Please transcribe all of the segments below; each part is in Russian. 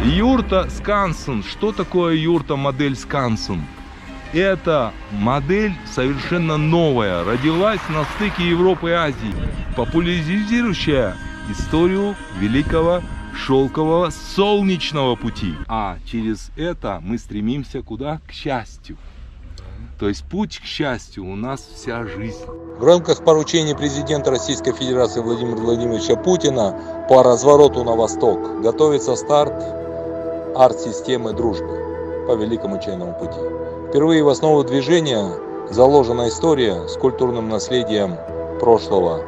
Юрта Скансен. Что такое юрта модель Скансен? Это модель совершенно новая, родилась на стыке Европы и Азии, популяризирующая историю великого шелкового солнечного пути. А через это мы стремимся куда? К счастью. То есть путь к счастью у нас вся жизнь. В рамках поручений президента Российской Федерации Владимира Владимировича Путина по развороту на восток готовится старт арт-системы дружбы по Великому Чайному пути. Впервые в основу движения заложена история с культурным наследием прошлого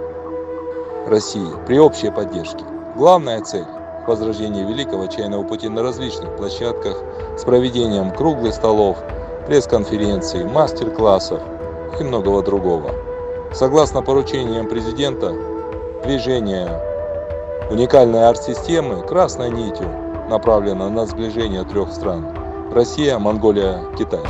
России при общей поддержке. Главная цель – возрождение Великого Чайного пути на различных площадках с проведением круглых столов, пресс-конференций, мастер-классов и многого другого. Согласно поручениям президента, движение уникальной арт-системы красной нитью направлено на сближение трех стран – Россия, Монголия, Китай.